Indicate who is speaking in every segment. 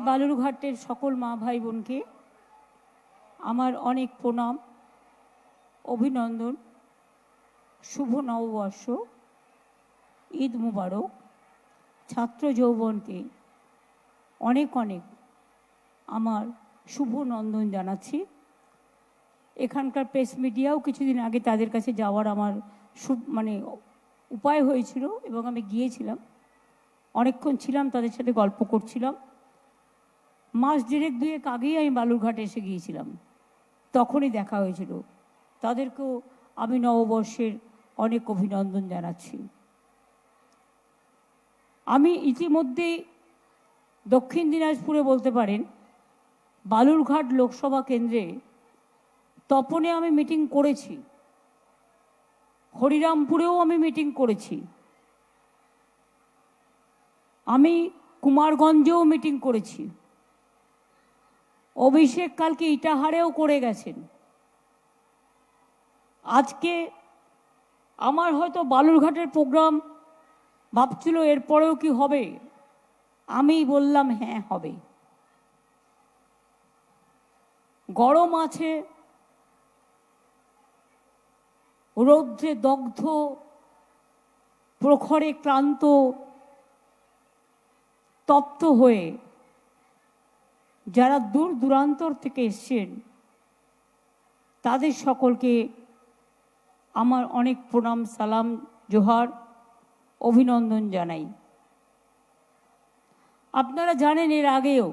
Speaker 1: বালুরঘাটের সকল মা ভাই বোনকে আমার অনেক প্রণাম, অভিনন্দন, শুভ নববর্ষ, ঈদ মুবারক। ছাত্র যৌবনকে অনেক অনেক আমার শুভ নন্দন জানাচ্ছি। এখানকার প্রেস মিডিয়াও কিছুদিন আগে তাদের কাছে যাওয়ার আমার উপায় হয়েছিল এবং আমি গিয়েছিলাম, অনেকক্ষণ ছিলাম, তাদের সাথে গল্প করছিলাম। মাস দেড়েক দুয়েক আগেই আমি বালুরঘাটে এসে গিয়েছিলাম, তখনই দেখা হয়েছিল। তাদেরকেও আমি নববর্ষের অনেক অভিনন্দন জানাচ্ছি। আমি ইতিমধ্যেই দক্ষিণ দিনাজপুরে বলতে পারেন বালুরঘাট লোকসভা কেন্দ্রে তপনে আমি মিটিং করেছি, হরিরামপুরেও আমি মিটিং করেছি, আমি কুমারগঞ্জেও মিটিং করেছি, অভিষেক কালকে ইটাহারেও করে গেছেন। আজকে আমার হয়তো বালুরঘাটের প্রোগ্রাম ভাবছিল এরপরেও কি হবে, আমি বললাম হ্যাঁ হবে। গরম আছে, রৌদ্রে দগ্ধ, প্রখরে ক্লান্ত, তপ্ত হয়ে যারা দূর দূরান্তর থেকে এসছেন তাদের সকলকে আমার অনেক প্রণাম, সালাম, জোহার, অভিনন্দন জানাই। আপনারা জানেন এর আগেও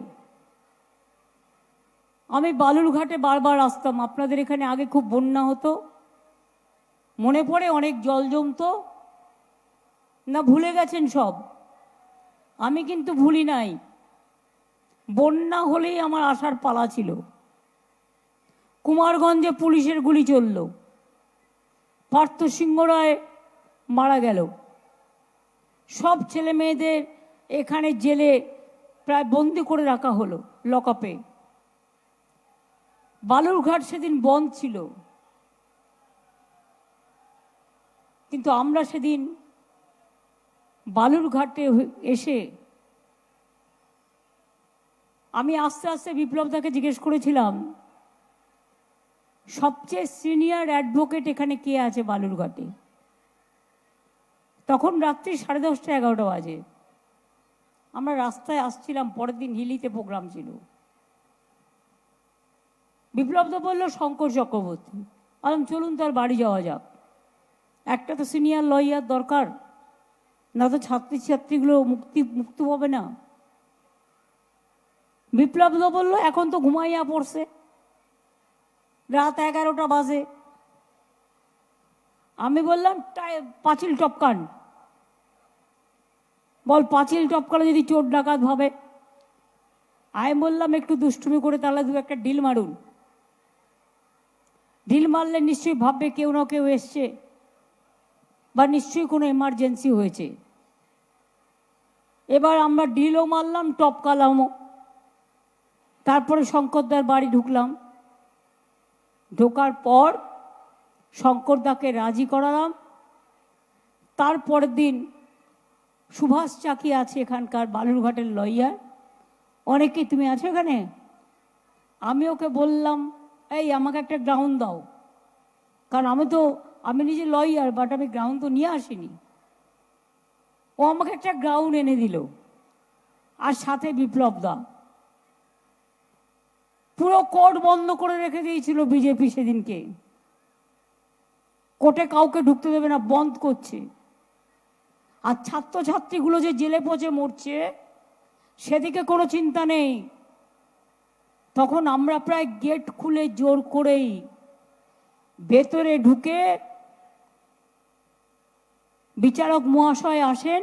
Speaker 1: আমি বালুরঘাটে বারবার আসতাম। আপনাদের এখানে আগে খুব বন্যা হতো, মনে পড়ে, অনেক জল জমতো না? ভুলে গেছেন সব? আমি কিন্তু ভুলি নাই। বন্যা হলেই আমার আসার পালা ছিল। কুমারগঞ্জে পুলিশের গুলি চলল, পার্থ সিংহ রায় মারা গেল, সব ছেলে মেয়েদের এখানে জেলে প্রায় বন্দি করে রাখা হলো, লকআপে। বালুরঘাট সেদিন বন্ধ ছিল, কিন্তু আমরা সেদিন বালুরঘাটে এসে আমি আস্তে আস্তে বিপ্লবদাকে জিজ্ঞেস করেছিলাম, সবচেয়ে সিনিয়র অ্যাডভোকেট এখানে কে আছে বালুরঘাটে? তখন রাত্রি 10:30 11টা বাজে। আমরা রাস্তায় আসছিলাম, পরের দিন হিলিতে প্রোগ্রাম ছিল। বিপ্লবদা বলল শঙ্কর চক্রবর্তী। বললাম চলুন তার বাড়ি যাওয়া যাক, একটা তো সিনিয়র লয়ার দরকার, না তো ছাত্রীগুলো মুক্ত পাবে না। বিপ্লবদা বলল এখন তো ঘুমাইয়া পড়ছে, রাত 11টা বাজে। আমি বললাম পাঁচিল টপকান। বল পাঁচিল টপকালে যদি চোর ডাকাত ভাবে। আমি বললাম একটু দুষ্টুমি করে তাহলে দু একটা ডিল মারুন। ডিল মারলে নিশ্চয়ই ভাববে কেউ না কেউ এসছে, বা নিশ্চয়ই কোনো এমার্জেন্সি হয়েছে। এবার আমরা ডিলও মারলাম, টপকালামও। তারপরে শঙ্করদার বাড়ি ঢুকলাম। ঢোকার পর শঙ্করদাকে রাজি করালাম। তারপরের দিন সুভাষ চাকি আছে এখানকার বালুরঘাটের লয়ার, অনেকেই তুমি আছো এখানে। আমি ওকে বললাম এই আমাকে একটা গ্রাউন্ড দাও, কারণ আমি নিজে লয়ার, বাট আমি গ্রাউন্ড তো নিয়ে আসিনি। ও আমাকে একটা গ্রাউন্ড এনে দিল, আর সাথে বিপ্লবদা। পুরো কোর্ট বন্ধ করে রেখে দিয়েছিল বিজেপি সেদিনকে, কোর্টে কাউকে ঢুকতে দেবে না, বন্ধ করছে। আর ছাত্রছাত্রীগুলো যে জেলে পচে মরছে সেদিকে কোনো চিন্তা নেই। তখন আমরা প্রায় গেট খুলে জোর করেই ভেতরে ঢুকে বিচারক মহাশয় আসেন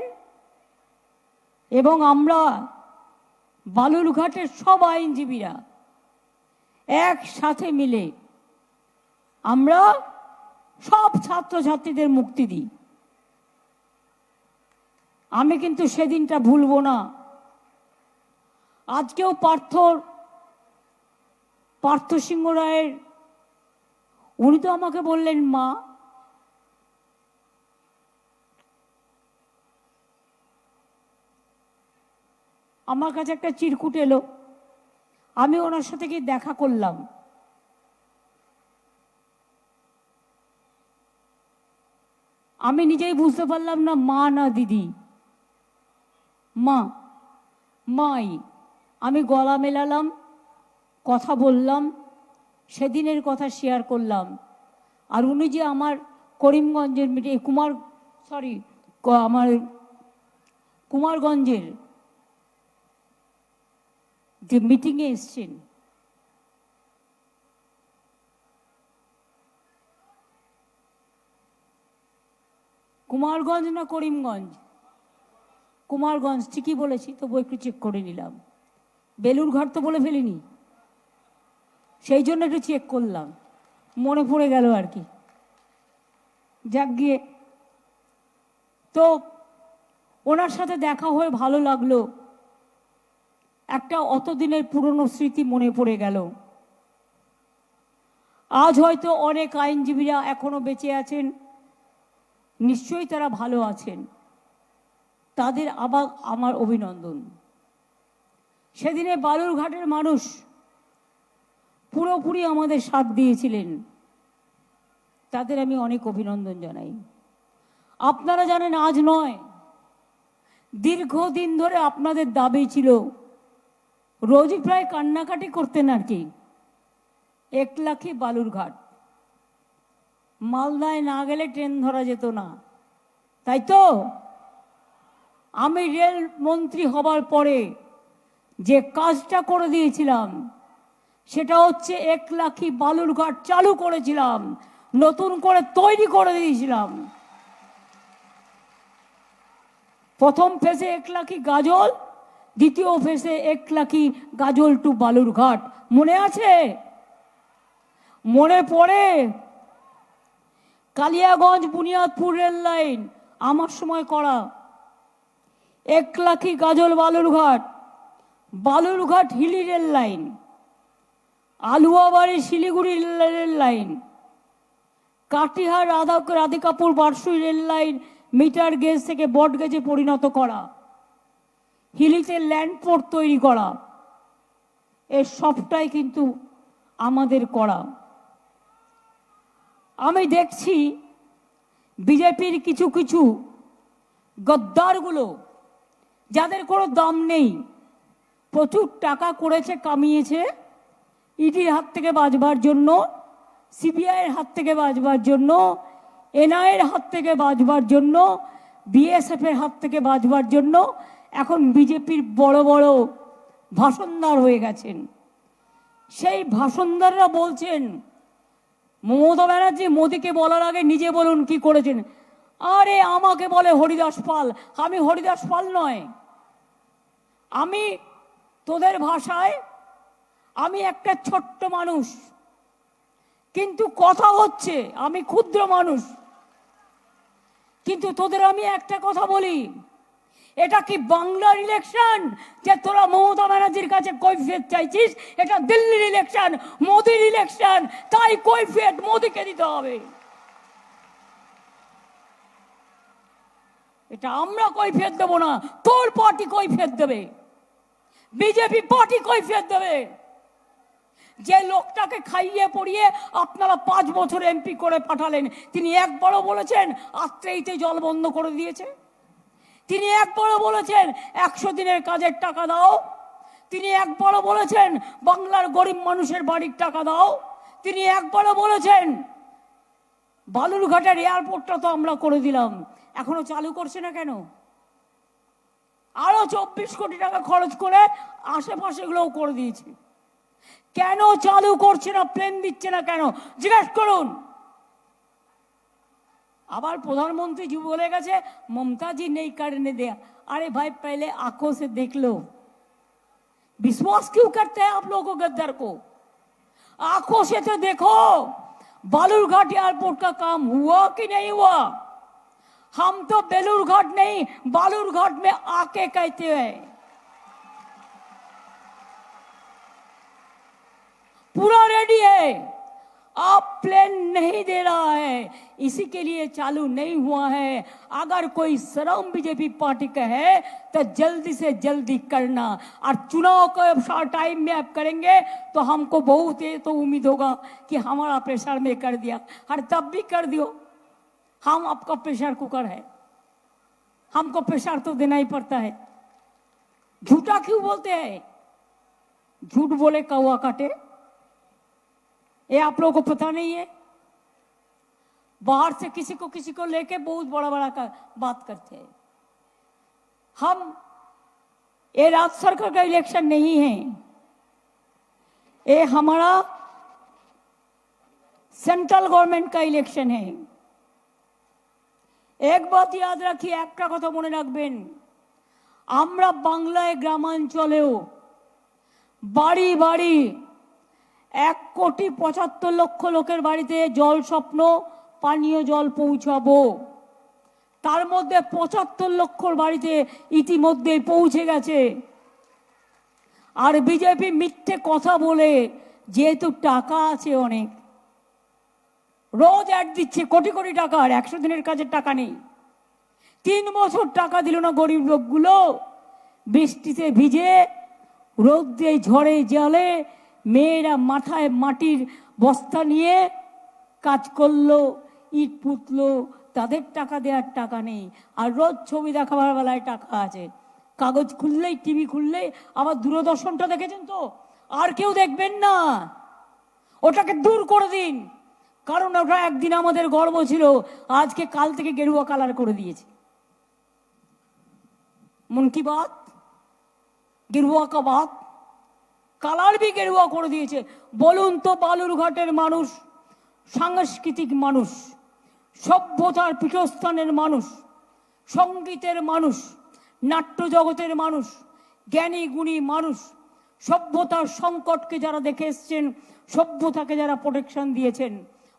Speaker 1: এবং আমরা বালুরঘাটের সব আইনজীবীরা একসাথে মিলে আমরা সব ছাত্রছাত্রীদের মুক্তি দিই। আমি কিন্তু সেদিনটা ভুলবো না। আজকেও পার্থ সিংহ রায়ের, উনি তো আমাকে বললেন মা, আমার কাছে একটা চিরকুট এলো, আমি ওনার সাথে গিয়ে দেখা করলাম। আমি নিজেই বুঝতে পারলাম না মা না দিদি, মাই। আমি গলা মেলালাম, কথা বললাম, সেদিনের কথা শেয়ার করলাম। আর উনি যে আমার করিমগঞ্জের আমার কুমারগঞ্জের যে মিটিংয়ে এসছেন, কুমারগঞ্জ না করিমগঞ্জ, কুমারগঞ্জ ঠিকই বলেছি, তবু একটু চেক করে নিলাম। বেলুরঘাট তো বলে ফেলিনি, সেই জন্য একটু চেক করলাম, মনে পড়ে গেল আর কি। যাক গিয়ে, তো ওনার সাথে দেখা হয়ে ভালো লাগলো। একটা অতদিনের পুরনো স্মৃতি মনে পড়ে গেল। আজ হয়তো অনেক আইনজীবীরা এখনো বেঁচে আছেন, নিশ্চয়ই তারা ভালো আছেন, তাদের আবার আমার অভিনন্দন। সেদিনে বালুরঘাটের মানুষ পুরোপুরি আমাদের সাথ দিয়েছিলেন, তাদের আমি অনেক অভিনন্দন জানাই। আপনারা জানেন, আজ নয়, দীর্ঘদিন ধরে আপনাদের দাবি ছিল, রোজই প্রায় কান্নাকাটি করতেন আর কি, 1 লাখে বালুরঘাট। মালদায় না গেলে ট্রেন ধরা যেত না, তাই তো? আমি রেল মন্ত্রী হবার পরে যে কাজটা করে দিয়েছিলাম, সেটা হচ্ছে 1 লাখে বালুরঘাট চালু করেছিলাম, নতুন করে তৈরি করে দিয়েছিলাম। প্রথম ফেজে 1 লাখে গাজল, দ্বিতীয় ফেজে 1 লাখে গাজল টু বালুরঘাট। মনে আছে? মনে পড়ে? কালিয়াগঞ্জ বুনিয়াদপুর রেল লাইন আমার সময় করা, 1 লাখে Gazole Balurghat, Balurghat Hili rail line, Aluabari Siliguri rail line, Katihar Radhikapur Barsoi rail line metre gauge থেকে বট গেজে পরিণত করা, হিলিতে ল্যান্ডপোর্ট তৈরি করা, এর সবটাই কিন্তু আমাদের করা। আমি দেখছি বিজেপির কিছু কিছু গদ্দারগুলো, যাদের কোনো দাম নেই, প্রচুর টাকা করেছে, কামিয়েছে, ইডির হাত থেকে বাঁচবার জন্য, সিবিআইয়ের হাত থেকে বাঁচবার জন্য, এনআইয়ের হাত থেকে বাঁচবার জন্য, বিএসএফের হাত থেকে বাঁচবার জন্য এখন বিজেপির বড় বড় ভাষণদার হয়ে গেছেন। সেই ভাষণদাররা বলছেন, মমতা ব্যানার্জি মোদীকে বলার আগে নিজে বলুন কি করেছেন। আরে আমাকে বলে হরিদাস পাল, আমি হরিদাস পাল নয়। আমি তোদের ভাষায় আমি একটা ছোট্ট মানুষ, কিন্তু কথা হচ্ছে আমি ক্ষুদ্র মানুষ। কিন্তু তোদের আমি একটা কথা বলি, এটা কি বাংলার ইলেকশন যে তোরা মমতা ব্যানার্জির কাছে কৈফিয়ত চাইছিস? এটা দিল্লির ইলেকশন, মোদির ইলেকশন, তাই কৈফিয়ত মোদিকে দিতে হবে। এটা আমরা কৈফিয়ত দেব না, তোর পার্টি কৈফিয়ত দেবে, বিজেপি পার্টি কৈফিয়ত দেবে। যে লোকটাকে খাইয়ে পড়িয়ে আপনারা 5 বছর এমপি করে পাঠালেন, তিনি একবারও বলেছেন আত্রেইতে জল বন্ধ করে দিয়েছে? তিনি একবারও বলেছেন 100 দিনের কাজের টাকা দাও? তিনি একবারও বলেছেন বাংলার গরিব মানুষের বাড়ির টাকা দাও? তিনি একবারও বলেছেন বালুরঘাটের এয়ারপোর্টটা তো আমরা করে দিলাম, এখনো চালু করছে না কেন? আরো 24 কোটি টাকা খরচ করে আশেপাশেগুলোও করে দিয়েছে, কেন চালু করছে না? প্লেন দিচ্ছে না কেন? জিজ্ঞেস করুন। আবার প্রধানমন্ত্রী जी बोले गए ममता जी नहीं करने दिया। अरे भाई पहले आंखों से देख लो, विश्वास क्यों करते हैं आप लोगों गद्दार को? आंखों से तो देखो बालूरघाट एयरपोर्ट का काम हुआ कि नहीं हुआ। हम तो बेलूरघाट नहीं बालूरघाट में आके कहते हैं, पूरा रेडी है। अब प्लेन नहीं दे रहा है, इसी के लिए चालू नहीं हुआ है। अगर कोई शर्म बीजेपी पार्टी का है तो जल्दी से जल्दी करना, और चुनाव को अब शॉर्ट टाइम में अब करेंगे तो हमको बहुत ये तो उम्मीद होगा कि हमारा प्रेशर में कर दिया, और तब भी कर दियो। हम आपका प्रेशर कुकर है, हमको प्रेशर तो देना ही पड़ता है। झूठा क्यों बोलते हैं? झूठ बोले कौवा काटे, ये आप लोगों को पता नहीं है? बाहर से किसी को लेके बहुत बड़ा बड़ा का बात करते हैं। हम ये राज्य सरकार का इलेक्शन नहीं है, ये हमारा सेंट्रल गवर्नमेंट का इलेक्शन है। एक बात याद रखिए, একটা কথা মনে রাখবেন, আমরা বাংলায় গ্রামাঞ্চলেও বাড়ি বাড়ি 1,75,00,000 লোকের বাড়িতে জল স্বপ্ন পানীয় জল পৌঁছাবো। তার মধ্যে 75 লক্ষর বাড়িতে ইতিমধ্যে পৌঁছে গেছে। আর বিজেপি মিথ্যে কথা বলে, যেহেতু টাকা আছে অনেক, রোজ অ্যাড দিচ্ছে কোটি কোটি টাকা, আর 100 দিনের কাজের টাকা নেই। 3 বছর টাকা দিল না গরিব লোকগুলো, বৃষ্টিতে ভিজে রোদ্রে ঝড়ে জলে মেয়েরা মাথায় মাটির বস্তা নিয়ে কাজ করলো, ইট পুতলো, তাদের টাকা দেওয়ার টাকা নেই। আর রোজ ছবি দেখাবার বেলায় টাকা আছে, কাগজ খুললেই টিভি খুললেই আবার দূরদর্শনটা দেখেছেন তো, আর কেউ দেখবেন না, ওটাকে দূর করে দিন। কারণ ওটা একদিন আমাদের গর্ব ছিল, আজকে কাল থেকে গেরুয়া কালার করে দিয়েছে। মন কি বাত, গেরুয়া কা বাত, কালার भी গেরুয়া করে দিয়েছে। বলুন তো, বালুরঘাটের মানুষ সাংস্কৃতিক মানুষ, সভ্যতার পীঠস্থানের মানুষ, সঙ্গীতের মানুষ, নাট্য জগতের মানুষ, জ্ঞানী গুণী মানুষ, সভ্যতার সংকটকে যারা দেখে এসছেন, সভ্যতাকে যারা প্রোটেকশন দিয়েছেন,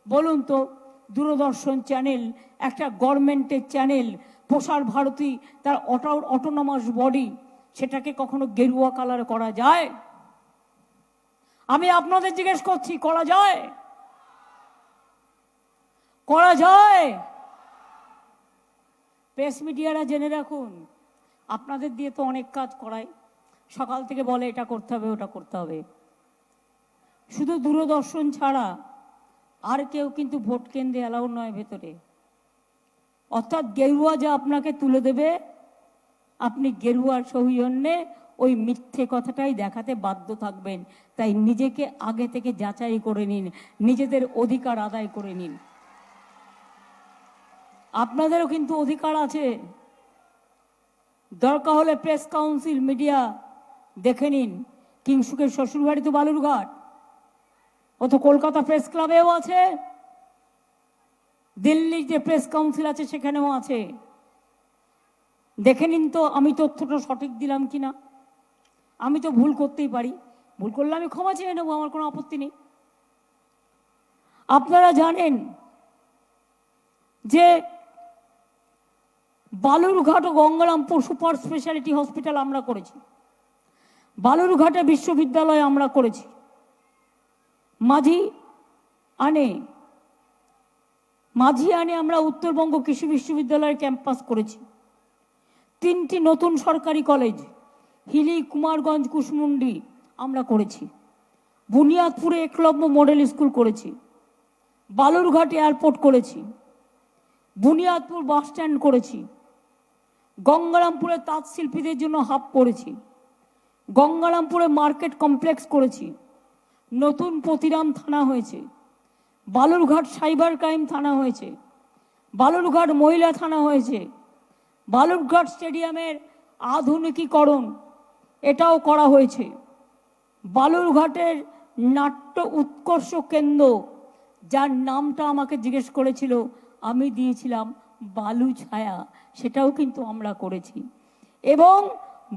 Speaker 1: বলুন তো দূরদর্শন চ্যানেল একটা গভর্নমেন্টের চ্যানেল, প্রসার ভারতী তার অটোনমাস বডি, সেটাকে কখনো গেরুয়া কালার করা যায়? আমি আপনাদের জিজ্ঞেস করছি, করা যায়? করা যায়? প্রেস মিডিয়ারা জেনে রাখুন, আপনাদের দিয়ে তো অনেক কাজ করায়, সকাল থেকে বলে এটা করতে হবে ওটা করতে হবে। শুধু দূরদর্শন ছাড়া আর কেউ কিন্তু ভোট কেন্দ্রে অ্যালাউ নয় ভেতরে। অর্থাৎ গেরুয়া যা আপনাকে তুলে দেবে, আপনি গেরুয়ার সৌজন্যে ওই মিথ্যে কথাটাই দেখাতে বাধ্য থাকবেন। তাই নিজেকে আগে থেকে যাচাই করে নিন, নিজেদের অধিকার আদায় করে নিন। আপনাদেরও কিন্তু অধিকার আছে, দরকার হলে প্রেস কাউন্সিল মিডিয়া দেখে নিন। কিংসুকের শ্বশুরবাড়ি তো বালুরঘাট, ও তো কলকাতা প্রেস ক্লাবেও আছে, দিল্লির যে প্রেস কাউন্সিল আছে সেখানেও আছে, দেখে নিন তো আমি তথ্যটা সঠিক দিলাম কিনা। আমি তো ভুল করতেই পারি, ভুল করলে আমি ক্ষমা চেয়ে নেবো, আমার কোনো আপত্তি নেই। আপনারা জানেন যে বালুরঘাট ও গঙ্গারামপুর সুপার স্পেশালিটি হসপিটাল আমরা করেছি, বালুরঘাটে বিশ্ববিদ্যালয় আমরা করেছি, মাঝি আনে আমরা উত্তরবঙ্গ কৃষি বিশ্ববিদ্যালয়ের ক্যাম্পাস করেছি, 3টি নতুন সরকারি কলেজ হিলি, কুমারগঞ্জ, কুশমুন্ডি আমরা করেছি, বুনিয়াদপুরে একলব্য মডেল স্কুল করেছি, বালুরঘাট এয়ারপোর্ট করেছি, বুনিয়াদপুর বাস স্ট্যান্ড করেছি, গঙ্গারামপুরে তাঁত শিল্পীদের জন্য হাব করেছি, গঙ্গারামপুরে মার্কেট কমপ্লেক্স করেছি, নতুন প্রতিরাম থানা হয়েছে, বালুরঘাট সাইবার ক্রাইম থানা হয়েছে, বালুরঘাট মহিলা থানা হয়েছে, বালুরঘাট স্টেডিয়ামের আধুনিকীকরণ এটাও করা হয়েছে, বালুরঘাটের নাট্য উৎকর্ষ কেন্দ্র, যার নামটা আমাকে জিজ্ঞেস করেছিল, আমি দিয়েছিলাম বালু ছায়া, সেটাও কিন্তু আমরা করেছি। এবং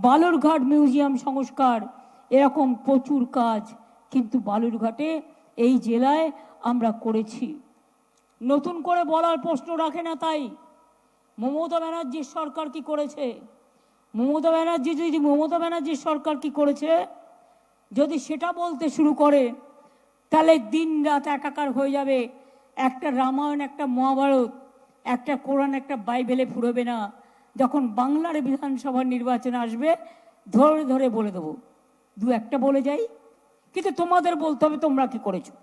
Speaker 1: বালুরঘাট মিউজিয়াম সংস্কার, এরকম প্রচুর কাজ কিন্তু বালুরঘাটে এই জেলায় আমরা করেছি। নতুন করে বলার প্রশ্ন রাখে না। তাই মমতা ব্যানার্জির সরকার কি করেছে, মমতা ব্যানার্জির সরকার কি করেছে যদি সেটা বলতে শুরু করে, তাহলে দিন রাত একাকার হয়ে যাবে। একটা রামায়ণ, একটা মহাভারত, একটা কোরআন, একটা বাইবেলে ফুরবে না। যখন বাংলার বিধানসভা নির্বাচন আসবে ধরে ধরে বলে দেবো, দু একটা বলে যাই, কিন্তু তোমাদের বলতে হবে তোমরা কি করেছো।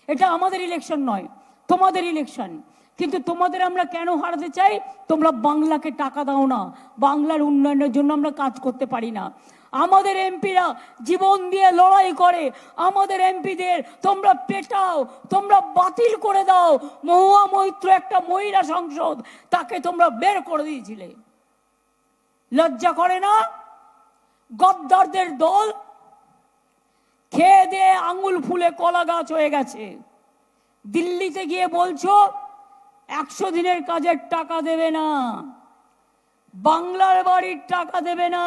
Speaker 1: এটা আমাদের ইলেকশন নয়, তোমাদের ইলেকশন। কিন্তু তোমাদের আমরা কেন হারাতে চাই? তোমরা বাংলাকে টাকা দাও না, বাংলার উন্নয়নের জন্য আমরা কাজ করতে পারি না। আমাদের এমপিরা জীবন দিয়ে লড়াই করে, আমাদের এমপিদের তোমরা পেটাও, তোমরা বাতিল করে দাও। মহুয়া মৈত্র একটা মহিলা সংসদ, তাকে তোমরা বের করে দিয়েছিলে। লজ্জা করে না? গদ্দারদের দল খেয়ে দিয়ে আঙুল ফুলে কলা গাছ হয়ে গেছে। দিল্লিতে গিয়ে বলছো 100 দিনের কাজের টাকা দেবে না, বাংলার বাড়ির টাকা দেবে না,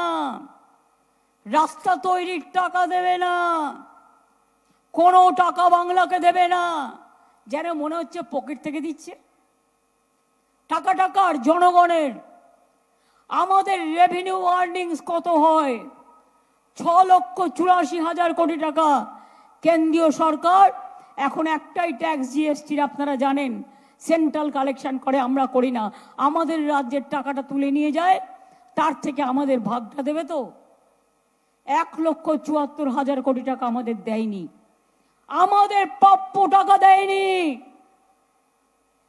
Speaker 1: রাস্তা তৈরির টাকা দেবে না, কোনো টাকা বাংলাকে দেবে না। যেন মনে হচ্ছে পকেট থেকে দিচ্ছে। টাকাটা কার? জনগণের। আমাদের রেভিনিউ আর্নিংস কত হয়? 6,84,000 কোটি টাকা। কেন্দ্রীয় সরকার এখন একটাই ট্যাক্স, জিএসটির, আপনারা জানেন, সেন্ট্রাল কালেকশন করে, আমরা করি না। আমাদের রাজ্যের টাকাটা তুলে নিয়ে যায়, তার থেকে আমাদের ভাগটা দেবে তো। 1,74,000 কোটি টাকা আমাদের দেয়নি, আমাদের প্রাপ্য টাকা দেয়নি।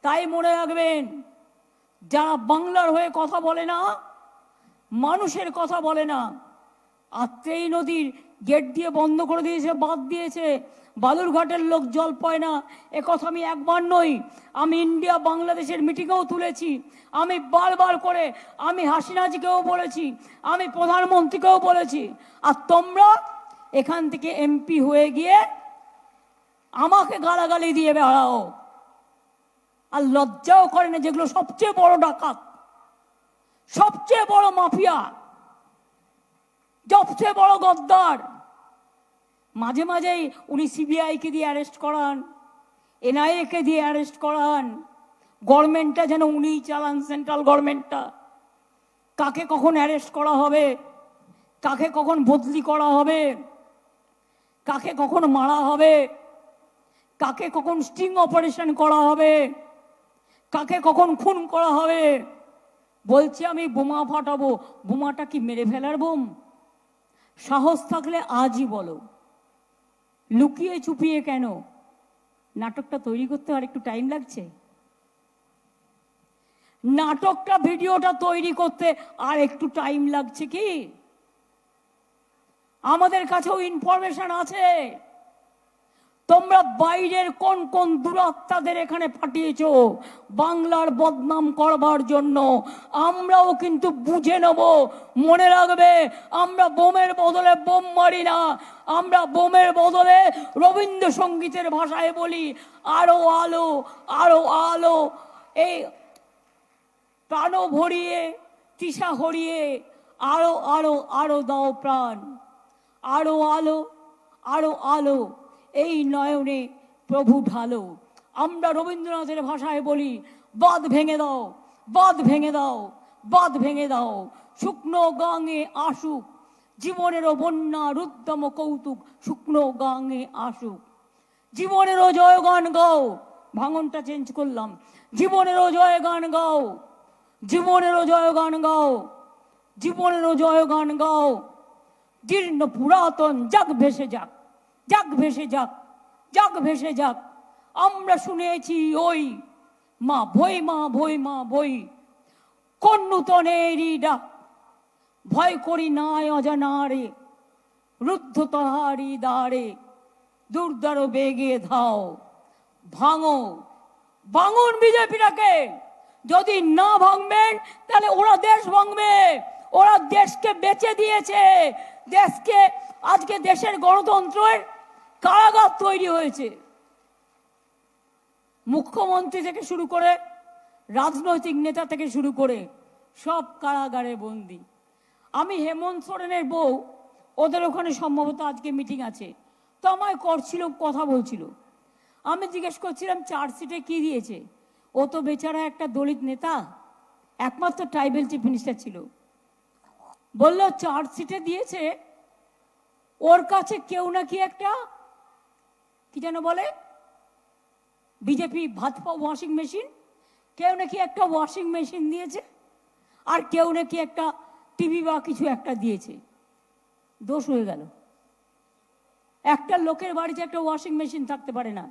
Speaker 1: তাই মনে রাখবেন, যারা বাংলার হয়ে কথা বলে না, মানুষের কথা বলে না, আত্রেই নদীর গেট দিয়ে বন্ধ করে দিয়েছে, বাদ দিয়েছে, বালুরঘাটের লোক জল পায় না, এ কথা আমি একবার নই, আমি ইন্ডিয়া বাংলাদেশের মিটিংয়েও তুলেছি, আমি বারবার করে আমি হাসিনাজিকেও বলেছি, আমি প্রধানমন্ত্রীকেও বলেছি। আর তোমরা এখান থেকে এমপি হয়ে গিয়ে আমাকে গালাগালি দিয়ে বেড়াও, আর লজ্জাও করে না। যেগুলো সবচেয়ে বড় ডাকাত, সবচেয়ে বড় মাফিয়া, সবচেয়ে বড় গদ্দার, মাঝে মাঝেই উনি সিবিআইকে দিয়ে অ্যারেস্ট করান, এনআইএ-কে দিয়ে অ্যারেস্ট করান। গভর্নমেন্টটা যেন উনিই চালান, সেন্ট্রাল গভর্নমেন্টটা। কাকে কখন অ্যারেস্ট করা হবে, কাকে কখন বদলি করা হবে, কাকে কখন মারা হবে, কাকে কখন স্টিং অপারেশন করা হবে, কাকে কখন খুন করা হবে। বলছি আমি বোমা ফাটাবো, বোমাটা কি মেরে ফেলার বোম? সাহস থাকলে আজই বলো, লুকিয়ে চুপিয়ে কেন? নাটকটা তৈরি করতে আর একটু টাইম লাগছে, নাটকটা ভিডিওটা তৈরি করতে আর একটু টাইম লাগছে কি? আমাদের কাছেও ইনফরমেশন আছে। তোমরা বাইরের কোন কোন দুরাত্মাদের এখানে পাঠিয়েছো বাংলার বদনাম করবার জন্য, আমরাও কিন্তু বুঝে নেব। মনে রাখবে, আমরা বোমের বদলে বোম মারি না, আমরা বোমের বদলে রবীন্দ্রসঙ্গীতের ভাষায় বলি, আরো আলো, আরো আলো। এই প্রাণ ভরিয়ে, তৃষা হরিয়ে, আরো আরো আরো দাও প্রাণ, আরো আলো, আরো আলো, এই নয়নে প্রভু ঢালো। আমরা রবীন্দ্রনাথের ভাষায় বলি, বাঁধ ভেঙে দাও, বাঁধ ভেঙে দাও, বাঁধ ভেঙে দাও। শুকনো গাঙে আসুক জীবনেরও বন্যা, রুদ্রম কৌতুক, শুকনো গাঙে আসুক। জীবনেরও জয়গান গাও, ভাঙনটা চেঞ্জ করলাম, জীবনেরও জয়গান গাও, জীবনেরও জয়গান গাও, জীবনেরও জয়গান গাও। জীর্ণ পুরাতন যাক ভেসে যাক, যাক ভেসে যাক, যাক ভেসে যাক। আমরা শুনেছি ওই মা ভই, মা ভই, মা ভই, কোন নূতনেরই ডাক। ভয় করি নাই অজানারে, রুদ্ধ তাহারি দ্বারে, দুর্দার বেগে ধাও। ভাঙো, ভাঙুন বিজেপিটাকে। যদি না ভাঙবেন তাহলে ওরা দেশ ভাঙবে। ওরা দেশকে বেচে দিয়েছে, দেশকে আজকে দেশের গণতন্ত্রের কারাগার তৈরি হয়েছে। মুখ্যমন্ত্রী থেকে শুরু করে, রাজনৈতিক নেতা থেকে শুরু করে সব কারাগারে বন্দী। আমি হেমন্ত সোরেনের বউ, ওদের ওখানে সম্ভবত আজকে মিটিং আছে, তো আমায় করছিল, কথা বলছিল। আমি জিজ্ঞেস করছিলাম চার্জশিটে কি দিয়েছে। ও তো বেচারা একটা দলিত নেতা, একমাত্র ট্রাইবেল চিফ মিনিস্টার ছিল। বলল চার্জশিটে দিয়েছে ওর কাছে কেউ নাকি একটা কি যেন বলে, বিজেপি ভাত পাও ওয়াশিং মেশিন, কেউ নাকি একটা ওয়াশিং মেশিন দিয়েছে, আর কেউ নাকি একটা টিভি বা কিছু একটা দিয়েছে। দোষ হয়ে গেল। একটা লোকের বাড়িতে একটা ওয়াশিং মেশিন থাকতে পারে না।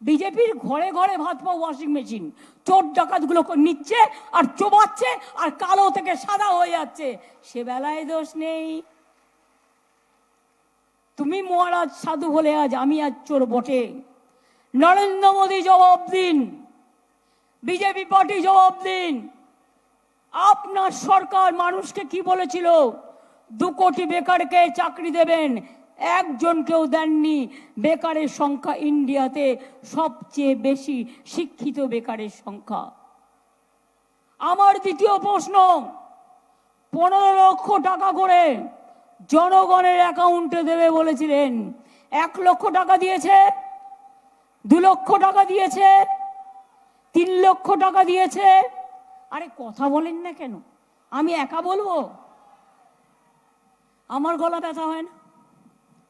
Speaker 1: বিজেপির ঘরে ঘরে ভাত পাও ওয়াশিং মেশিন, চোর ডাকাতগুলো নিচ্ছে আর চোবাচ্ছে আর কালো থেকে সাদা হয়ে যাচ্ছে, সে বেলায় দোষ নেই। তুমি মহারাজ সাধু বলে আজ আমি আজ চোর বটে। নরেন্দ্র মোদী জবাব দিন, বিজেপি পার্টি জবাব দিন। আপনার সরকার মানুষকে কি বলেছিল? 2 কোটি বেকারকে চাকরি দেবেন, একজনকেও দেননি। বেকারের সংখ্যা ইন্ডিয়াতে সবচেয়ে বেশি, শিক্ষিত বেকারের সংখ্যা। আমার দ্বিতীয় প্রশ্ন, 15 লক্ষ টাকা করে জনগণের অ্যাকাউন্টে দেবে বলেছিলেন, 1 লক্ষ টাকা দিয়েছে, 2 লক্ষ টাকা দিয়েছে, 3 লক্ষ টাকা দিয়েছে। আরে কথা বলেন না কেন? আমি একা বলবো? আমার গলা ব্যথা হয় না?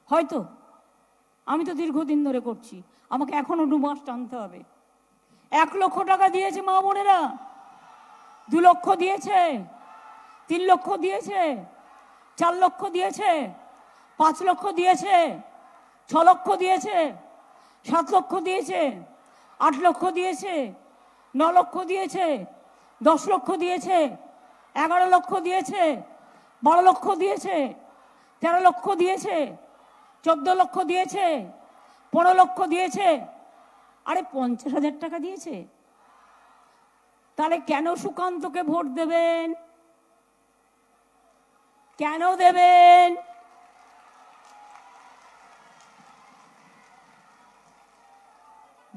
Speaker 1: হয়তো, আমি তো দীর্ঘদিন ধরে করছি, আমাকে এখনো 2 মাস টানতে হবে। 1 লক্ষ টাকা দিয়েছে মা বোনেরা, 2 লক্ষ দিয়েছে, 3 লক্ষ দিয়েছে, 4 লক্ষ দিয়েছে, 5 লক্ষ দিয়েছে, 6 লক্ষ দিয়েছে, 7 লক্ষ দিয়েছে, 8 লক্ষ দিয়েছে, 9 লক্ষ দিয়েছে, 10 লক্ষ দিয়েছে, 11 লক্ষ দিয়েছে, 12 লক্ষ দিয়েছে, 13 লক্ষ দিয়েছে, 14 লক্ষ দিয়েছে, 15 লক্ষ দিয়েছে। আরে 50,000 টাকা দিয়েছে। তাহলে কেন সুকান্তকে ভোট দেবেন? কেন দেবেন?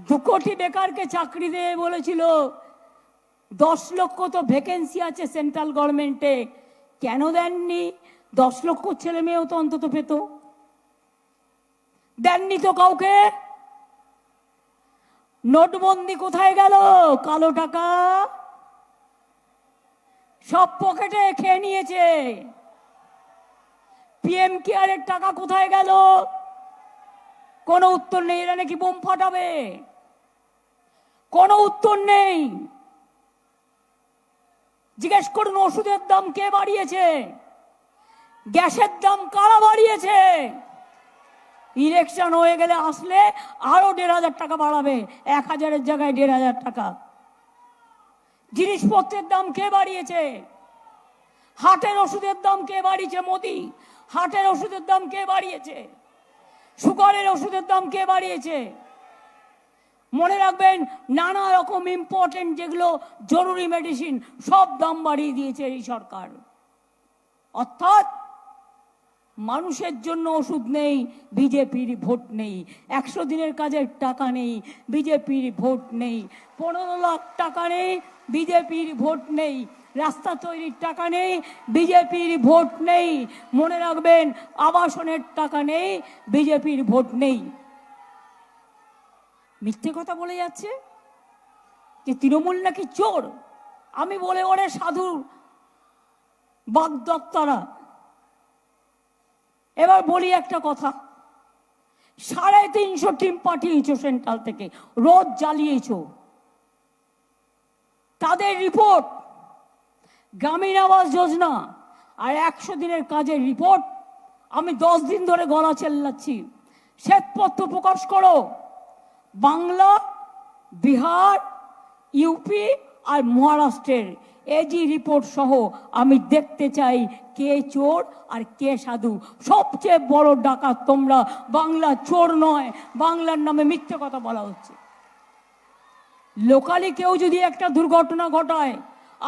Speaker 1: দু কোটি বেকারকে চাকরি দেবে বলেছিল, 10 লক্ষ তো ভ্যাকেন্সি আছে সেন্ট্রাল গভর্নমেন্টে, কেন দেননি? 10 লক্ষ ছেলে মেয়েও তো অন্তত পেত, দেননি তো কাউকে। নোটবন্দি কোথায় গেল? কালো টাকা সব পকেটে খেয়ে নিয়েছে। পিএম কেয়ারের টাকা কোথায় গেল? কোনো উত্তর নেই। এরা নাকি বোম ফাটাবে, কোনো উত্তর নেই। জিজ্ঞেস করুন ওষুধের দাম কে বাড়িয়েছে, গ্যাসের দাম কারা বাড়িয়েছে। ইলেকশন হয়ে গেলে আসলে আরো 1,500 টাকা বাড়াবে, 1000-এর জায়গায় 1,500 টাকা। জিনিসপত্রের দাম কে বাড়িয়েছে? হাটের ওষুধের দাম কে বাড়িয়েছে? মোদি। হাটের ওষুধের দাম কে বাড়িয়েছে? সুগারের ওষুধের দাম কে বাড়িয়েছে? মনে রাখবেন, নানা রকম ইম্পর্টেন্ট যেগুলো জরুরি মেডিসিন সব দাম বাড়িয়ে দিয়েছে এই সরকার। অর্থাৎ মানুষের জন্য ওষুধ নেই, বিজেপির ভোট নেই। 100 দিনের কাজের টাকা নেই, বিজেপির ভোট নেই। 15 লাখ টাকা নেই, বিজেপির ভোট নেই। রাস্তা তৈরির টাকা নেই, বিজেপির ভোট নেই। মনে রাখবেন, আবাসনের টাকা নেই, বিজেপির ভোট নেই। মিথ্যে কথা বলে যাচ্ছে যে তৃণমূল নাকি চোর। আমি বলে ওরে সাধু বাগদত্তারা। এবার বলি একটা কথা, 350 টিম পাঠিয়েছো সেন্ট্রাল থেকে, রোজ জ্বালিয়েছো। তাদের রিপোর্ট, গ্রামীণ আবাস যোজনা আর 100 দিনের কাজের রিপোর্ট, আমি 10 দিন ধরে গলা চেল্লাচ্ছি, শ্বেতপত্র প্রকাশ করো। বাংলা, বিহার, ইউপি আর মহারাষ্ট্রের এজি রিপোর্ট সহ আমি দেখতে চাই কে চোর আর কে সাধু। সবচেয়ে বড় ডাকাত তোমরা। বাংলা চোর নয়, বাংলার নামে মিথ্যে কথা বলা হচ্ছে। লোকালি কেউ যদি একটা দুর্ঘটনা ঘটায়,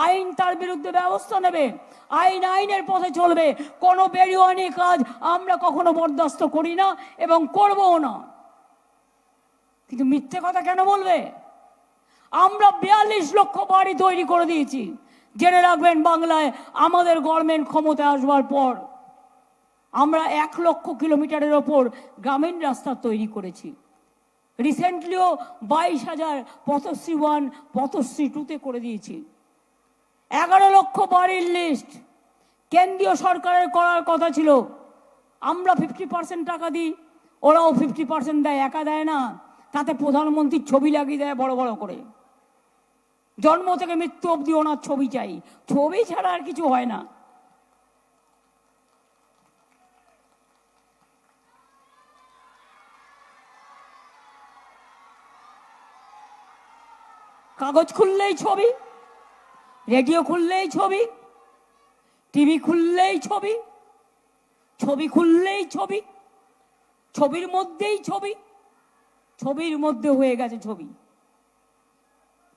Speaker 1: আইন তার বিরুদ্ধে ব্যবস্থা নেবে, আইন আইনের পথে চলবে। কোনো বেরিওয়ানি কাজ আমরা কখনো বরদাস্ত করি না এবং করবও না। কিন্তু মিথ্যে কথা কেন বলবে? আমরা 42 লক্ষ বাড়ি তৈরি করে দিয়েছি। জেনে রাখবেন, বাংলায় আমাদের গভর্নমেন্ট ক্ষমতায় আসবার পর আমরা 1 লক্ষ কিলোমিটারের ওপর গ্রামীণ রাস্তা তৈরি করেছি। রিসেন্টলিও 22,000 পথশ্রী 1, পথশ্রী 2-তে করে দিয়েছি। 11 লক্ষ বাড়ির লিস্ট কেন্দ্রীয় সরকারের করার কথা ছিল, আমরা 50% টাকা দিই, ওরাও 50% দেয়, একা দেয় না, তাতে প্রধানমন্ত্রীর ছবি লাগিয়ে দেয় বড় বড় করে। জন্ম থেকে মৃত্যু অবধি ওনার ছবি চাই, ছবি ছাড়া আর কিছু হয় না। কাগজ খুললেই ছবি, রেডিও খুললেই ছবি, টিভি খুললেই ছবি, ছবি খুললেই ছবি, ছবির মধ্যেই ছবি, ছবির মধ্যে হয়ে গেছে ছবি।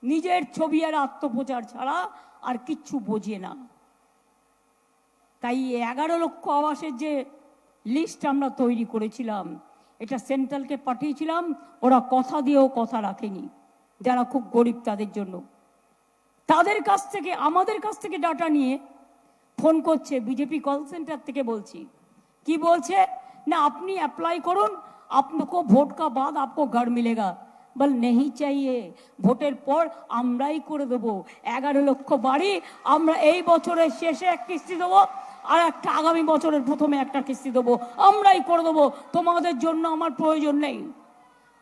Speaker 1: নিজের ছবি আর আত্মপ্রচার ছাড়া আর কিচ্ছু বোঝে না। তাই 11 লক্ষ আবাসের যে লিস্ট আমরা তৈরি করেছিলাম, এটা সেন্ট্রালকে পাঠিয়েছিলাম, ওরা কথা দিয়েও কথা রাখেনি। যারা খুব গরিব তাদের জন্য, তাদের কাছ থেকে, আমাদের কাছ থেকে ডাটা নিয়ে ফোন করছে বিজেপি কল সেন্টার থেকে। বলছি কি বলছে না, আপনি অ্যাপ্লাই করুন, আপনাকে ভোট কা বাদ আপকো ঘর মিলেগা। বল নেই চাইয়ে, ভোটের পর আমরাই করে দেবো। 11 লক্ষ বাড়ি আমরা এই বছরের শেষে এক কিস্তি দেবো, আর একটা আগামী বছরের প্রথমে একটা কিস্তি দেবো, আমরাই করে দেবো। তোমাদের জন্য আমার প্রয়োজন নেই,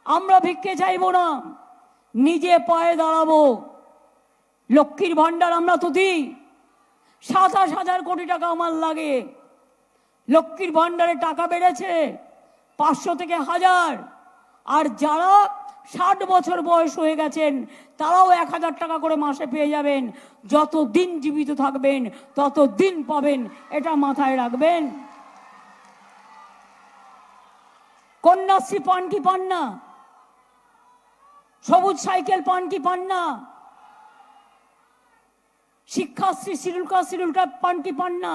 Speaker 1: আমরা ভিক্ষে চাইবো না, নিজে পায়ে দাঁড়াবো। লক্ষ্মীর ভান্ডার আমরা তো দিই, 27,000 কোটি টাকা আমার লাগে। লক্ষ্মীর ভান্ডারে টাকা বেড়েছে 500 থেকে 1000, আর যারা 60 বছর বয়স হয়ে গেছেন তারাও 1000 টাকা করে মাসে পেয়ে যাবেন। যত দিন জীবিত থাকবেন তত দিন পাবেন, এটা মাথায় রাখবেন। কন্যাশ্রী পান কি পান না? সবুজ সাইকেল পান কি পান না? শিক্ষাশ্রী শিডিউল কাস্ট পান কি পান না?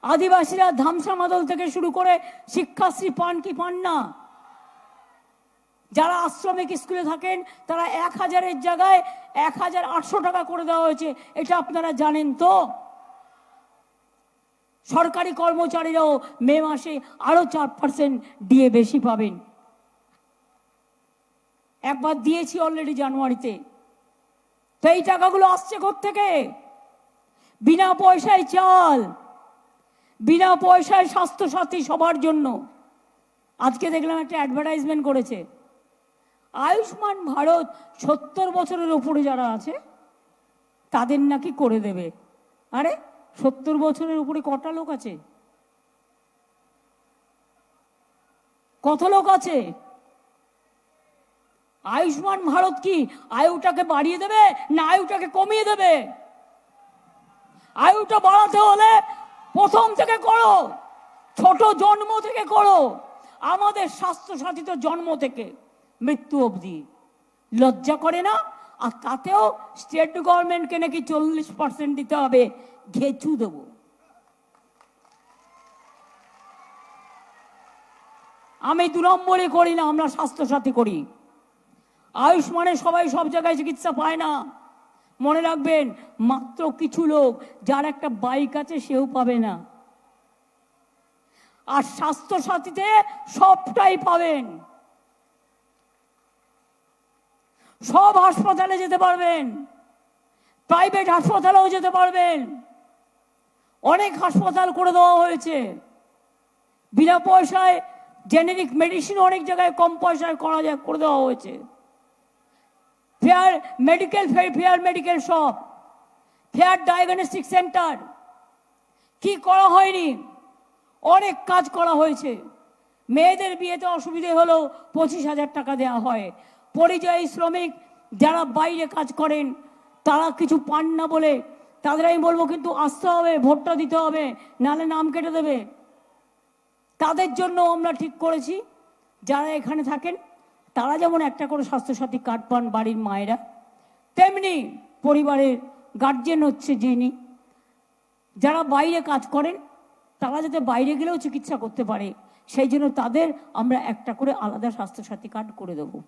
Speaker 1: আদিবাসীরা ধামসা মাদল থেকে শুরু করে শিক্ষাশ্রী পান কি পান না? যারা আশ্রমিক স্কুলে থাকেন তারা 1000-এর জায়গায় 1800 টাকা করে দেওয়া হয়েছে, এটা আপনারা জানেন তো? সরকারি কর্মচারীরাও মে মাসে আরো 4% দিয়ে বেশি পাবেন। একবার দিয়েছি অলরেডি জানুয়ারিতে। তো এই টাকাগুলো আসছে কোত্থেকে? বিনা পয়সায় চাল, বিনা পয়সায় স্বাস্থ্যসাথী সবার জন্য। আজকে দেখলাম একটা অ্যাডভার্টাইজমেন্ট করেছে, আয়ুষ্মান ভারত 70 বছরের উপরে যারা আছে তাদের নাকি করে দেবে। আরে 70 বছরের উপরে কটা লোক আছে? কত লোক আছে? আয়ুষ্মান ভারত কি আয়ুটাকে বাড়িয়ে দেবে না আয়ুটাকে কমিয়ে দেবে? আয়ুটা বাড়াতে হলে প্রথম থেকে করো, ছোট জন্ম থেকে করো। আমাদের স্বাস্থ্যসাথী তো জন্ম থেকে মৃত্যু অবধি। লজ্জা করে না? আর তাতেও স্টেট গভর্নমেন্টকে নাকি 40% দিতে হবে। ঘেঁচু দেব। আমি 2 নম্বরে করি না, আমরা স্বাস্থ্যসাথী করি। আয়ুষ্মানে সবাই সব জায়গায় চিকিৎসা পায় না, মনে রাখবেন। মাত্র কিছু লোক, যার একটা বাইক আছে সেও পাবে না। আর স্বাস্থ্যসাথীতে সবটাই পাবেন, সব হাসপাতালে যেতে পারবেন, প্রাইভেট হাসপাতালেও যেতে পারবেন। অনেক হাসপাতাল করে দেওয়া হয়েছে বিনা পয়সায়। জেনেরিক মেডিসিন অনেক জায়গায় কম পয়সায় করা যায়, করে দেওয়া হয়েছে। Fair medical shop, fair diagnostic centre. কি করা হয়নি? অনেক কাজ করা হয়েছে। মেয়েদের বিয়েতে অসুবিধে হলেও 25,000 টাকা দেওয়া হয়। পরিযায়ী শ্রমিক যারা বাইরে কাজ করেন তারা কিছু পান না বলে তাদের আমি বলবো কিন্তু আসতে হবে, ভোটটা দিতে হবে, নাহলে নাম কেটে দেবে। তাদের জন্য আমরা ঠিক করেছি যারা এখানে থাকেন তারা যেমন একটা করে স্বাস্থ্যসাথী কার্ড পান বাড়ির মায়েরা, তেমনি পরিবারের গার্জেন হচ্ছে যিনি, যারা বাইরে কাজ করেন তারা যাতে বাইরে গেলেও চিকিৎসা করতে পারে সেই জন্য তাদের আমরা একটা করে আলাদা স্বাস্থ্যসাথী কার্ড করে দেবো,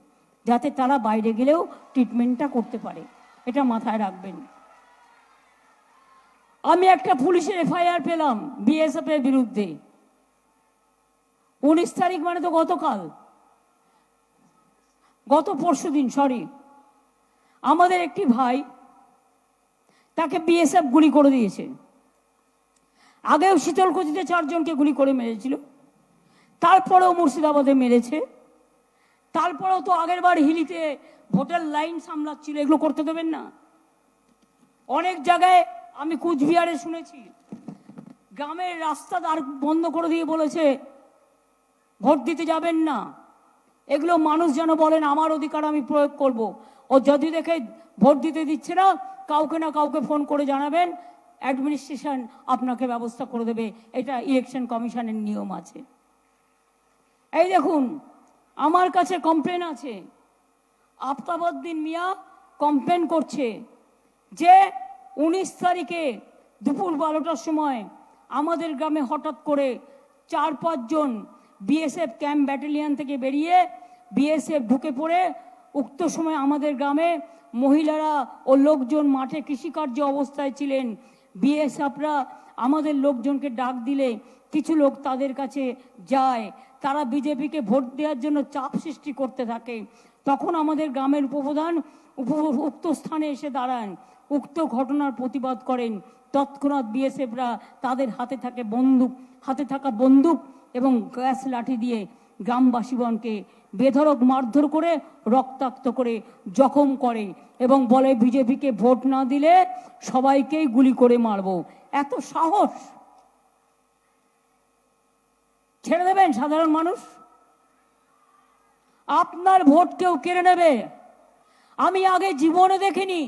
Speaker 1: যাতে তারা বাইরে গেলেও ট্রিটমেন্টটা করতে পারে। এটা মাথায় রাখবেন। আমি একটা পুলিশের FIR পেলাম BSF এর বিরুদ্ধে। 19 তারিখ মানে তো গতকাল, গত পরশুদিন, সরি। আমাদের একটি ভাই, তাকে BSF গুলি করে দিয়েছে। আগেও শীতলকুচিতে 4 জনকে গুলি করে মেরেছিল। তারপরেও মুর্শিদাবাদে মেরেছে, তারপরেও তো আগের বার হিলিতে ভোটের লাইন সামলাচ্ছিল, এগুলো করতে দেবেন না। অনেক জায়গায় আমি কুচবিহারে শুনেছি গ্রামের রাস্তা দ্বার বন্ধ করে দিয়ে বলেছে ভোট দিতে যাবেন না। এগুলো মানুষ যেন বলেন আমার অধিকার আমি প্রয়োগ করব। ও যদি দেখে ভোট দিতে দিচ্ছে না, কাউকে না কাউকে ফোন করে জানাবেন, অ্যাডমিনিস্ট্রেশন আপনাকে ব্যবস্থা করে দেবে। এটা ইলেকশন কমিশনের নিয়ম আছে। এই দেখুন, আমার কাছে কমপ্লেন আছে। আফতাবউদ্দিন মিয়া কমপ্লেন করছে যে 19 তারিখে দুপুর 12টার সময় আমাদের গ্রামে হঠাৎ করে 4-5 জন বিএসএফ ক্যাম্প ব্যাটালিয়ন থেকে বেরিয়ে বিএসএফ ঢুকে পড়ে উক্ত সময় আমাদের গ্রামে মহিলারা ও লোকজন মাঠে কৃষিকার্য অবস্থায় ছিলেন। বিএসএফরা আমাদের লোকজনকে ডাক দিলে কিছু লোক তাদের কাছে যায়, তারা বিজেপিকে ভোট দেওয়ার জন্য চাপ সৃষ্টি করতে থাকে। তখন আমাদের গ্রামের উপপ্রধান উক্ত স্থানে এসে দাঁড়ান, উক্ত ঘটনার প্রতিবাদ করেন। তৎক্ষণাৎ বিএসএফরা তাদের হাতে থাকা বন্দুক এবং গ্যাস লাঠি দিয়ে গ্রামবাসীগণকে বেধড়ক মারধর করে রক্তাক্ত করে জখম করে এবং বলে বিজেপিকে ভোট না দিলে সবাইকেই গুলি করে মারব। এত সাহস! ছেড়ে দেবেন সাধারণ মানুষ? আপনার ভোট কেউ কেড়ে নেবে? আমি আগে জীবনে দেখিনি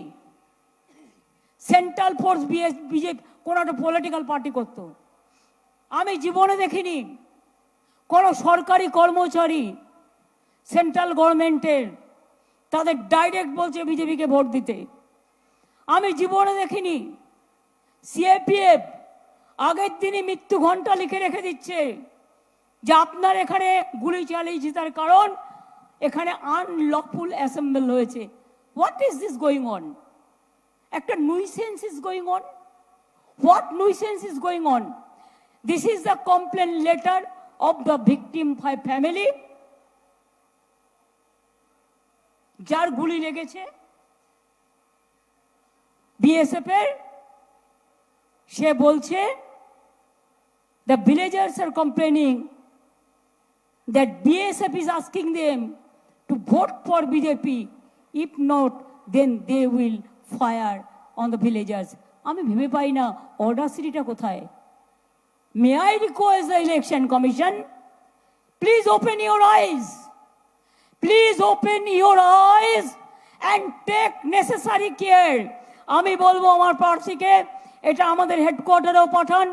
Speaker 1: সেন্ট্রাল ফোর্স বিজেপি কোনো একটা পলিটিক্যাল পার্টি করতো। আমি জীবনে দেখিনি কোনো সরকারি কর্মচারী সেন্ট্রাল গভর্নমেন্টের তাদের ডাইরেক্ট বলছে বিজেপিকে ভোট দিতে। আমি জীবনে দেখিনি সিএপিএফ আগের দিনই মৃত্যু ঘণ্টা লিখে রেখে দিচ্ছে যে আপনার এখানে গুলি চালিয়েছে তার কারণ এখানে আনলফুল অ্যাসেম্বল হয়েছে। What is this going on? একটা nuisance is going on. What nuisance is going on? This is the complain letter of the victim family, যার গুলি লেগেছে বিএসএফ এর। সে বলছে the villagers are complaining that BSF is asking them to vote for BJP. If not, then they will fire on the villagers. আমি ভেবে পাই না অডাসিটিটা কোথায়। May I request the election commission, please open your eyes. Please open your eyes and take necessary care. আমি বলবো আমার প্রার্থীকে এটা আমাদের হেডকোয়ার্টারেও পাঠান,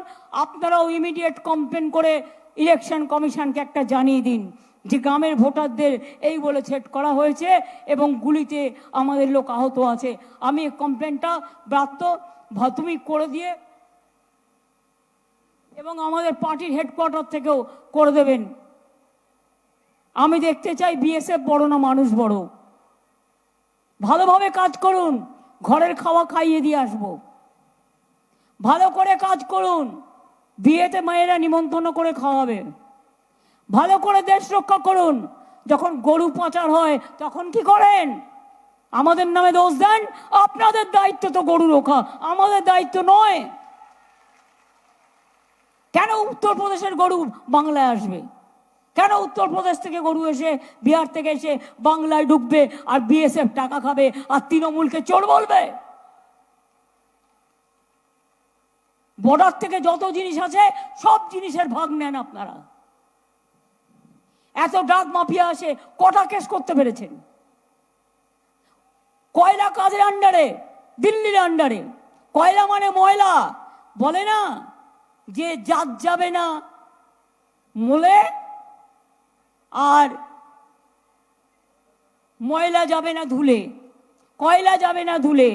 Speaker 1: আপনারাও ইমিডিয়েট কমপ্লেন করে ইলেকশন কমিশনকে একটা জানিয়ে দিন যে গ্রামের ভোটারদের এই বলে সেট করা হয়েছে এবং গুলিতে আমাদের লোক আহত আছে। আমি এই কমপ্লেনটা ব্রাত্য তুমি করে দিয়ে এবং আমাদের পার্টির হেডকোয়ার্টার থেকেও করে দেবেন। আমি দেখতে চাই বিএসএফ বড় না মানুষ বড়। ভালোভাবে কাজ করুন, ঘরের খাওয়া খাইয়ে দিয়ে আসবো। ভালো করে কাজ করুন, বিয়েতে মেয়েরা নিমন্ত্রণ করে খাওয়াবে। ভালো করে দেশ রক্ষা করুন। যখন গরু পাচার হয় তখন কি করেন? আমাদের নামে দোষ দেন। আপনাদের দায়িত্ব তো গরু রক্ষা, আমাদের দায়িত্ব নয়। কেন উত্তরপ্রদেশের গরু বাংলায় আসবে? কেন উত্তরপ্রদেশ থেকে গরু এসে বিহার থেকে এসে বাংলায় ঢুকবে আর বিএসএফ টাকা খাবে আর তৃণমূলকে চোর বলবে? বর্ডার থেকে যত জিনিস আছে সব জিনিসের ভাগ নেন আপনারা। এত ড্রাগ মাফিয়া আসে, কটা কেস করতে পেরেছেন? কয়লা কাজের আন্ডারে, দিল্লির আন্ডারে। কয়লা মানে ময়লা, বলে না যে জাত যাবে না মোলে আর ময়লা যাবে না ধুলে, কয়লা যাবে না ধুলে।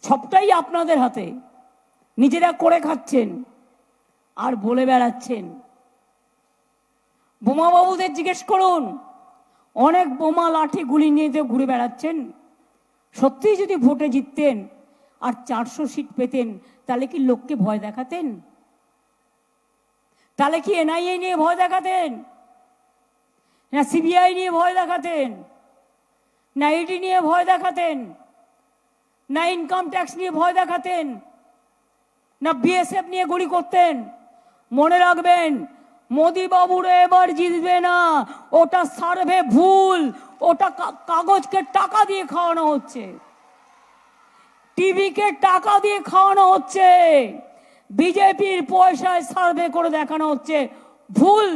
Speaker 1: সবটাই আপনাদের হাতে, নিজেরা করে খাচ্ছেন আর বলে বেড়াচ্ছেন। বোমাবাবুদের জিজ্ঞেস করুন, অনেক বোমা লাঠি গুলি নিয়ে ঘুরে বেড়াচ্ছেন। সত্যিই যদি ভোটে জিততেন আর 400 সিট পেতেন তাহলে কি লোককে ভয় দেখাতেন? তাহলে কি এনআইএ নিয়ে ভয় দেখাতেন, না সিবিআই নিয়ে ভয় দেখাতেন, না ইডি নিয়ে ভয় দেখাতেন, না ইনকাম ট্যাক্স নিয়ে ভয় দেখাতেন? না বিএসএফ নিয়ে গুলি করতেন? মনে রাখবেন, মোদি বাবুরা এবার জিতবে না। ওটা সার্ভে ভুল, ওটা কাগজকে টাকা দিয়ে খাওয়ানো হচ্ছে, টিভিকে টাকা দিয়ে খাওয়ানো হচ্ছে, বিজেপির পয়সায় সার্ভে করে দেখানো হচ্ছে ভুল।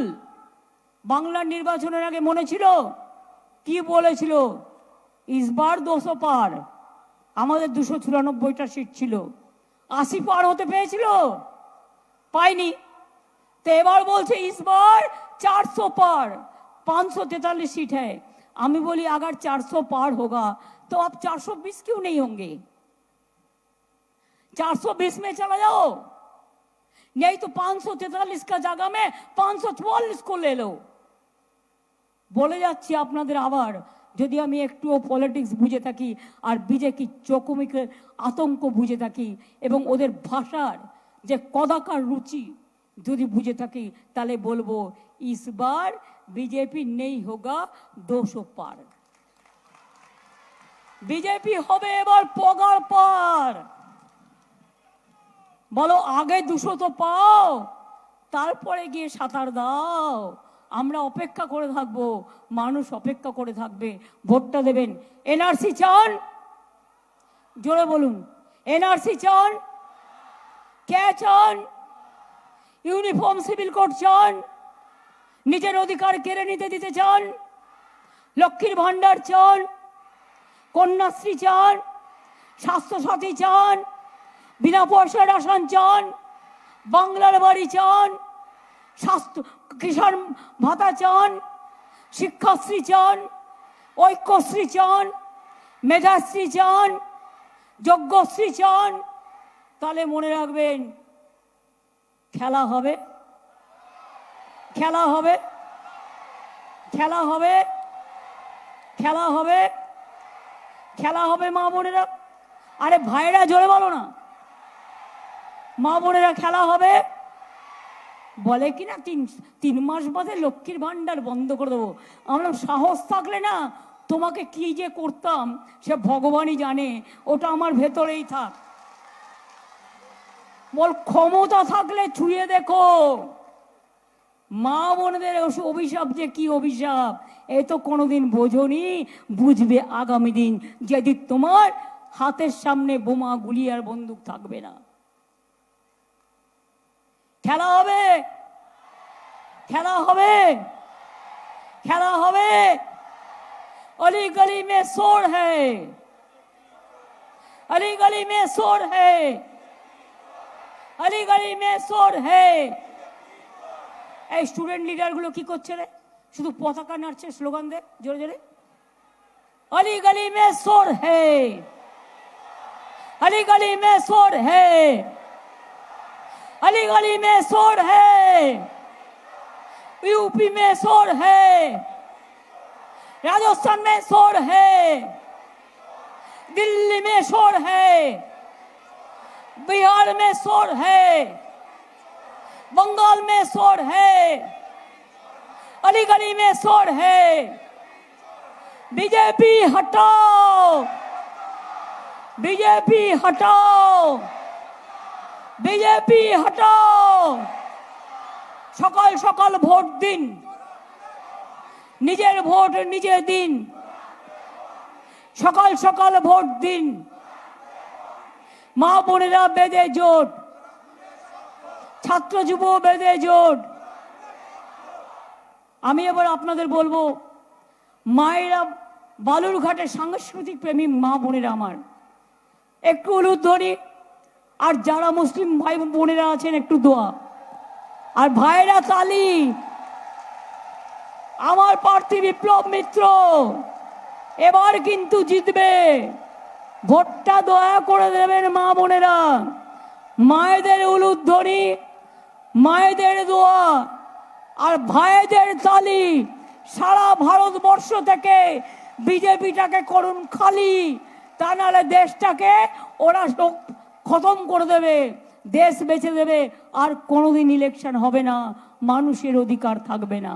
Speaker 1: বাংলার নির্বাচনের আগে মনে ছিল কি বলেছিল? ইসবার 200 পার, আমাদের 294টা সিট ছিল, 80 পার হতে পেয়েছিল, পাইনি। तो এবার বলছে इस बार 400 पार, 543 सीट है। আমি বলি अगर 400 पार होगा तो अब 420 क्यों नहीं होंगे? 420 में चला जाओ, नहीं तो 543 का जगह में 544 को ले लो। বলে যাচ্ছি আপনাদের আবার, যদি আমি একটুও পলিটিক্স বুঝে থাকি আর বিজেপি চকমিকের আতঙ্ক বুঝে থাকি এবং ওদের ভাষার যে কদাকার রুচি যদি বুঝে থাকি, তাহলে বলবো ইসবার বিজেপি নেই হোগা 200 পার, বিজেপি হবে এবার পগার পার। বলো আগে 200 তো পাও, তারপরে গিয়ে সাঁতার দাও। আমরা অপেক্ষা করে থাকবো, মানুষ অপেক্ষা করে থাকবে, ভোটটা দেবেন। এনআরসি চান? জোরে বলুন, এনআরসি চান? কে চান? ইউনিফর্ম সিভিল কোড চান? নিজের অধিকার কেড়ে নিতে দিতে চান? লক্ষ্মীর ভান্ডার চান? কন্যাশ্রী চান? স্বাস্থ্যসাথী চান? বিনা পয়সার রেশন চান? বাংলার বাড়ি চান? স্বাস্থ্য কিষাণ ভাতা চান? শিক্ষাশ্রী চান? ঐক্যশ্রী চান? মেধাশ্রী চান? যজ্ঞশ্রী চান? তাহলে মনে রাখবেন, খেলা হবে, খেলা হবে, খেলা হবে, খেলা হবে, খেলা হবে। মা বোনেরা, আরে ভাইরা জোরে বলো না, মা বোনেরা খেলা হবে। বলে কি না 3 মাস বাদে লক্ষ্মীর ভান্ডার বন্ধ করে দেবো। আমরা সাহস থাকলে না, তোমাকে কি যে করতাম সে ভগবানই জানে, ওটা আমার ভেতরেই থাক। বল ক্ষমতা থাকলে ছুঁয়ে দেখো। মা বোনদের অভিশাপ যে কি অভিশাপ, এ তো কোনোদিন বোঝনি, বুঝবে আগামী দিন, যেদিন তোমার হাতের সামনে বোমা গুলি আর বন্দুক থাকবে না। খেলা হবে, খেলা হবে, খেলা হবে। अली गली में शोर है, अली गली में शोर है, अली गली में शोर है। এই স্টুডেন্ট লিডার গুলো কি করছে রে? শুধু পতাকা নাড়ছে, স্লোগান দে জোরে জোরে, अली गली में शोर है, अली गली में शोर है, अली गली में शोर है, यूपी में शोर है, राजस्थान में शोर है, दिल्ली में शोर है, बिहार में शोर है, बंगाल में शोर है, अली गली में शोर है। बीजेपी हटाओ, बीजेपी हटाओ, बीजेपी हटाओ। সকাল সকাল ভোট দিন, নিজের ভোট নিজে দিন, সকাল সকাল ভোট দিন। মা বোনেরা বেঁধে জোট, ছাত্র যুব বেঁধে জোট। আমি এবার আপনাদের বলবো, মায়েরা বালুরঘাটের সাংস্কৃতিক প্রেমী মা বোনেরা আমার, একটু উলুধ্বনি, আর যারা মুসলিম ভাই বোনেরা আছেন একটু দোয়া, আর ভাইরা তালি। আমার প্রার্থী বিপ্লব মিত্র এবার কিন্তু জিতবে, ভোটটা দয়া করে দেবেন মা বোনেরা। মায়েদের উলুধ্বনি, মায়েদের দোয়া আর ভাইদের তালি, সারা ভারতবর্ষ থেকে বিজেপিটাকে করুন খালি, তা নাহলে দেশটাকে ওরা খতম করে দেবে, দেশ বেঁচে দেবে, আর কোনোদিন ইলেকশন হবে না, মানুষের অধিকার থাকবে না।